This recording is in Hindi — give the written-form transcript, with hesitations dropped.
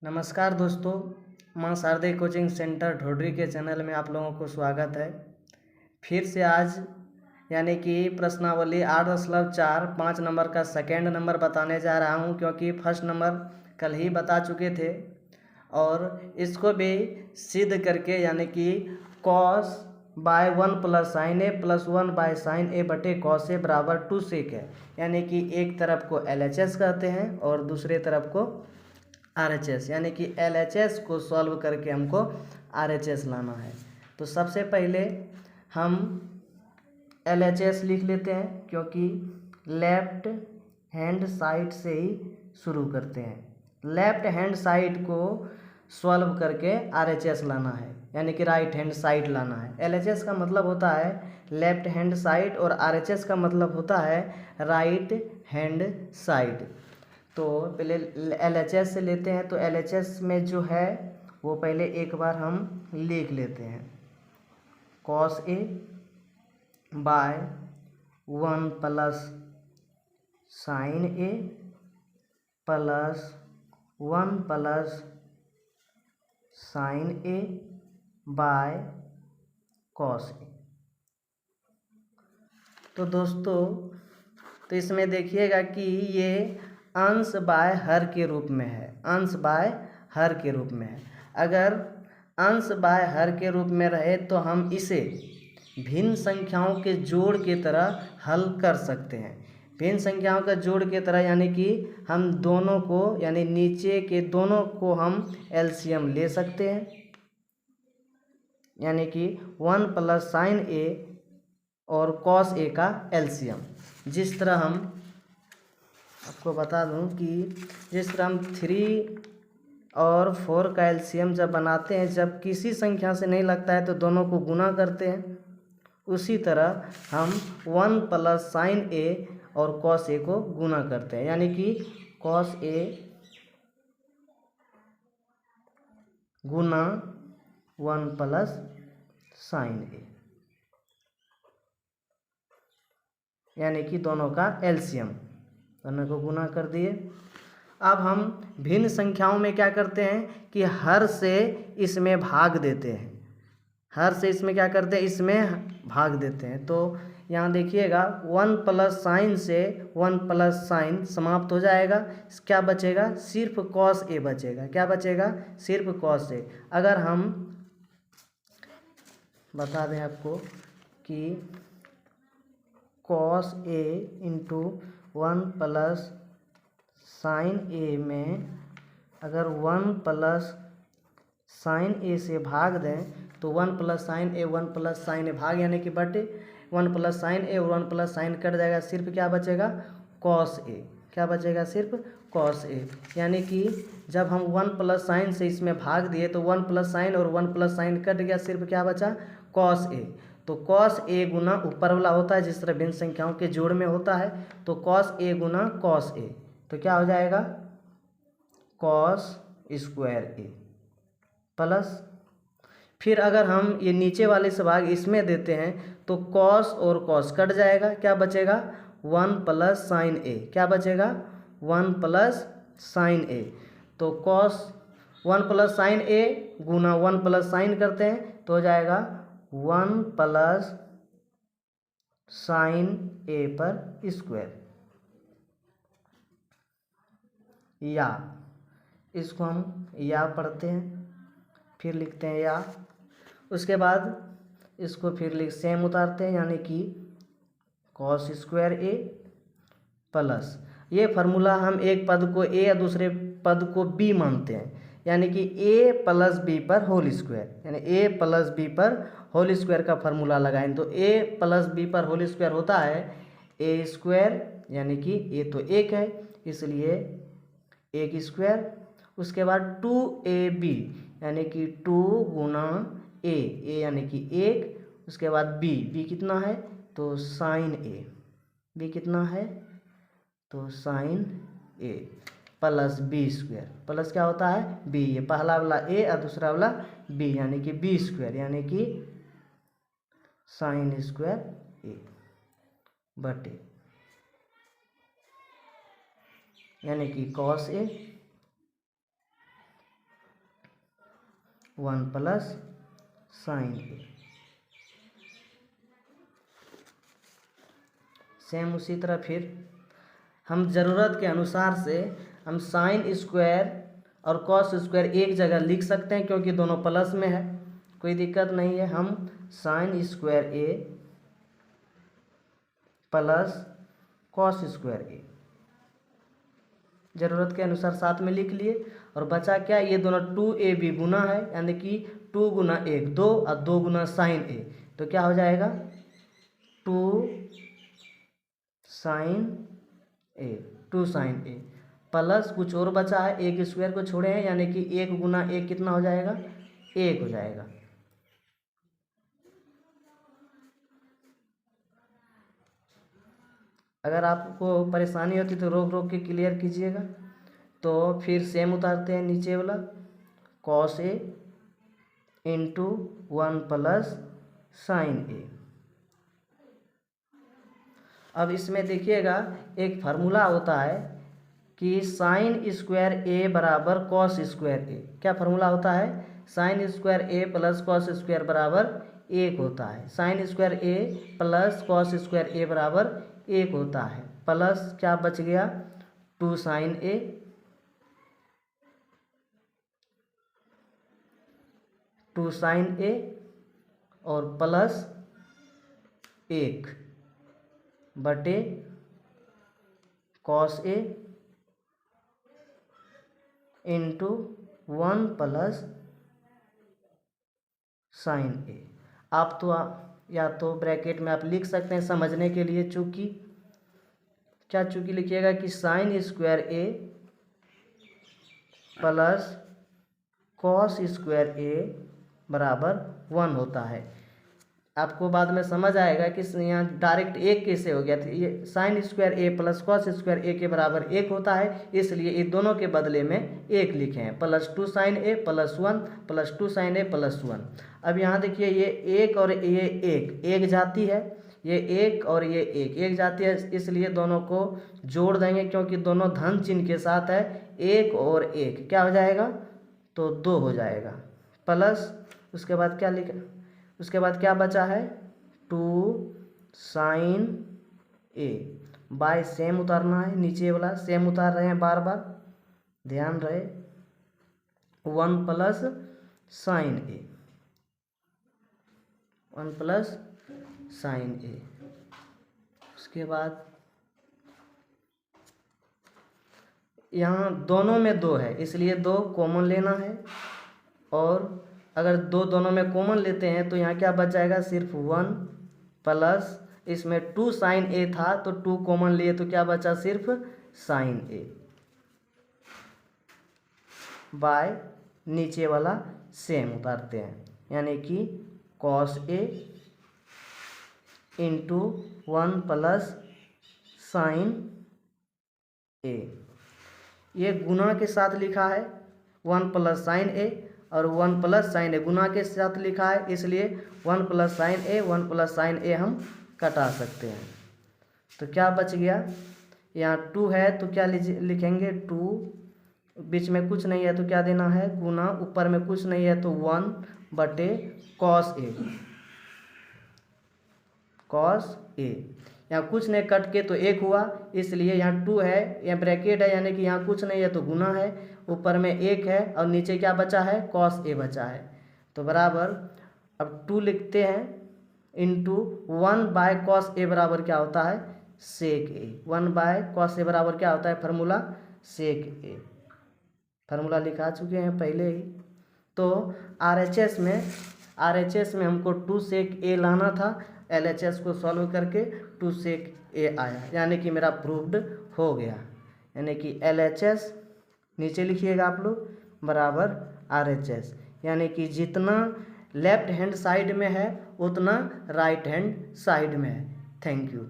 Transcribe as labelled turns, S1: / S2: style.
S1: नमस्कार दोस्तों, माँ शारदे कोचिंग सेंटर ढोडरी के चैनल में आप लोगों को स्वागत है। फिर से आज यानी कि प्रश्नावली 8.4 5 नंबर का सेकेंड नंबर बताने जा रहा हूँ, क्योंकि फर्स्ट नंबर कल ही बता चुके थे और इसको भी सिद्ध करके यानी कि cos by 1 plus sine A plus 1 by sine A बटे कॉस ए बराबर 2 सेक है। यानी कि एक तरफ को LHS कहते हैं और दूसरे तरफ को RHS, यानी कि LHS को सॉल्व करके हमको RHS लाना है। तो सबसे पहले हम LHS लिख लेते हैं, क्योंकि लेफ्ट हैंड साइड से ही शुरू करते हैं। लेफ्ट हैंड साइड को सॉल्व करके RHS लाना है, यानी कि राइट हैंड साइड लाना है। LHS का मतलब होता है लेफ्ट हैंड साइड और RHS का मतलब होता है राइट हैंड साइड। तो पहले LHS से लेते हैं। तो LHS में जो है वो पहले एक बार हम लिख लेते हैं, cos A by 1 plus sine A plus 1 plus sine A by cos A. तो दोस्तों, तो इसमें देखिएगा कि ये अंश बाय हर के रूप में है, अंश बाय हर के रूप में है। अगर अंश बाय हर के रूप में रहे तो हम इसे भिन्न संख्याओं के जोड़ के तरह हल कर सकते हैं। भिन्न संख्याओं का जोड़ के तरह, यानी कि हम दोनों को, यानी नीचे के दोनों को हम LCM ले सकते हैं, यानी कि 1 प्लस साइन ए और कॉस ए का LCM। जिस तरह हम आपको बता दूं कि जिस तरह हम 3 और 4 का LCM जब बनाते हैं, जब किसी संख्या से नहीं लगता है तो दोनों को गुना करते हैं, उसी तरह हम 1 प्लस साइन ए और कॉस ए को गुना करते हैं, यानी कि cos A Guna 1 plus sine ए, यानी कि दोनों का LCM, दोनों को गुना कर दिए। अब हम भिन्न संख्याओं में क्या करते हैं कि हर से इसमें भाग देते हैं, हर से इसमें क्या करते हैं, इसमें भाग देते हैं। तो यहाँ देखिएगा 1 प्लस साइन से 1 प्लस साइन समाप्त हो जाएगा, क्या बचेगा, सिर्फ कॉस ए बचेगा। क्या बचेगा, सिर्फ कॉस ए। अगर हम बता दें आपको कि cos A into 1 plus sine ए में अगर 1 प्लस साइन ए से भाग दें तो 1 प्लस साइन ए 1 प्लस साइन ए भाग, यानी कि बटे 1 प्लस साइन ए और 1 प्लस साइन कट जाएगा, सिर्फ क्या बचेगा, कॉस ए। क्या बचेगा, सिर्फ कॉस ए। यानी कि जब हम 1 प्लस साइन से इसमें भाग दिए तो 1 प्लस साइन और 1 प्लस साइन कट गया, सिर्फ क्या बचा, कॉस ए। तो कॉस ए गुना ऊपर वाला होता है, जिस तरह भिन्न संख्याओं के जोड़ में होता है, तो cos A Guna cos A, तो क्या हो जाएगा, कॉस स्क्वायर ए प्लस, फिर अगर हम ये नीचे वाले से भाग इसमें देते हैं तो कॉस और कॉस कट जाएगा, क्या बचेगा, 1 प्लस साइन ए। क्या बचेगा, 1 प्लस साइन ए। तो कॉस 1 प्लस साइन ए गुना 1 प्लस साइन करते हैं तो हो जाएगा 1 प्लस साइन ए पर स्क्वायर, या इसको हम या पढ़ते हैं, फिर लिखते हैं या। उसके बाद इसको फिर लिख सेम उतारते हैं, यानी कि कॉस स्क्वायर ए प्लस, ये फार्मूला हम एक पद को ए या दूसरे पद को बी मानते हैं, यानी कि ए प्लस बी पर होल स्क्वायर, यानी ए प्लस बी पर होल स्क्वायर का फार्मूला लगाएं तो ए प्लस बी पर होल स्क्वायर होता है ए स्क्वायर, यानी कि ए तो 1 है इसलिए 1 स्क्वायर। उसके बाद 2ab, यानी कि 2 गुना ए यानी कि 1, उसके बाद बी कितना है, तो साइन ए, बी कितना है, तो sign A plus B square, plus क्या होता है, बी, ये पहला वाला ए और दूसरा वाला बी, यानी कि बी स्क्वायर, यानी कि साइन स्क्वायर ए बटे, यानी कि cos A 1 plus sine A. Same उसी तरह फिर हम ज़रूरत के अनुसार से हम साइन स्क्वायर और कॉस स्क्वायर एक जगह लिख सकते हैं, क्योंकि दोनों प्लस में है, कोई दिक्कत नहीं है। हम साइन स्क्वायर ए प्लस कॉस स्क्वायर ए ज़रूरत के अनुसार साथ में लिख लिए। और बचा क्या, ये दोनों 2ab गुना है, यानी कि 2 गुना 1 2 और 2 गुना साइन ए, तो क्या हो जाएगा 2 साइन ए प्लस कुछ और बचा है, एक स्क्वायर को छोड़े हैं, यानी कि 1 गुना 1 कितना हो जाएगा 1 हो जाएगा। अगर आपको परेशानी होती तो रोक रोक के क्लियर कीजिएगा। तो फिर सेम उतारते हैं नीचे वाला, cos A into 1 plus sine ए। अब इसमें देखिएगा एक फार्मूला होता है कि साइन स्क्वायर ए बराबर कॉस स्क्वायर ए। क्या फार्मूला होता है, साइन स्क्वायर ए प्लस कॉस स्क्वायर बराबर 1 होता है। साइन स्क्वायर ए प्लस कॉस स्क्वायर ए बराबर 1 होता है। प्लस क्या बच गया 2 साइन ए, और प्लस 1 बटे कॉस ए इंटू 1 प्लस साइन ए। आप तो या तो ब्रैकेट में आप लिख सकते हैं समझने के लिए, चूँकि क्या चूँकि लिखिएगा कि साइन स्क्वायर ए प्लस कॉस स्क्वायर ए बराबर 1 होता है। आपको बाद में समझ आएगा कि यहाँ डायरेक्ट 1 कैसे हो गया था। ये साइन स्क्वायर ए प्लस कॉस स्क्वायर ए के बराबर 1 होता है, इसलिए ये दोनों के बदले में 1 लिखे हैं। Plus 2 sign A plus 1 plus 2 sign A plus 1। अब यहाँ देखिए ये 1 और ये 1 जाती है, ये 1 और ये 1 जाती है, इसलिए दोनों को जोड़ देंगे, क्योंकि दोनों धन चिन्ह के साथ है। 1 और 1 क्या हो जाएगा, तो 2 हो जाएगा। प्लस उसके बाद क्या लिखा, उसके बाद क्या बचा है 2 साइन ए बाय सेम उतारना है, नीचे वाला सेम उतार रहे हैं बार बार, ध्यान रहे। 1 प्लस साइन ए, 1 प्लस साइन ए। उसके बाद यहाँ दोनों में 2 है, इसलिए 2 कॉमन लेना है। और अगर 2 दोनों में कॉमन लेते हैं तो यहाँ क्या बच जाएगा, सिर्फ 1 प्लस, इसमें 2 साइन ए था तो 2 कॉमन लिए तो क्या बचा, सिर्फ साइन ए बाय नीचे वाला सेम उतारते हैं, यानी कि cos A into 1 plus sine ए। ये गुना के साथ लिखा है 1 प्लस साइन ए, और 1 प्लस साइन ए गुना के साथ लिखा है, इसलिए 1 प्लस साइन ए 1 प्लस साइन ए हम कटा सकते हैं। तो क्या बच गया, यहाँ 2 है तो क्या लिखेंगे 2, बीच में कुछ नहीं है तो क्या देना है गुना, ऊपर में कुछ नहीं है तो 1 बटे कॉस ए। यहाँ कुछ नहीं कट के तो 1 हुआ, इसलिए यहाँ 2 है, यहाँ ब्रैकेट है, यानी कि यहाँ कुछ नहीं है तो गुना है, ऊपर में 1 है और नीचे क्या बचा है कॉस ए बचा है। तो बराबर अब 2 लिखते हैं इंटू 1 बाय कॉस ए बराबर क्या होता है सेक ए। 1 बाय कॉस ए बराबर क्या होता है, फार्मूला सेक ए, फार्मूला लिखा चुके हैं पहले ही। तो RHS में हमको 2 सेक ए लाना था, LHS को सॉल्व करके 2 सेक ए आया, यानी कि मेरा प्रूव्ड हो गया। यानी कि LHS नीचे लिखिएगा आप लोग बराबर RHS, यानी कि जितना लेफ्ट हैंड साइड में है उतना राइट हैंड साइड में है। Thank you.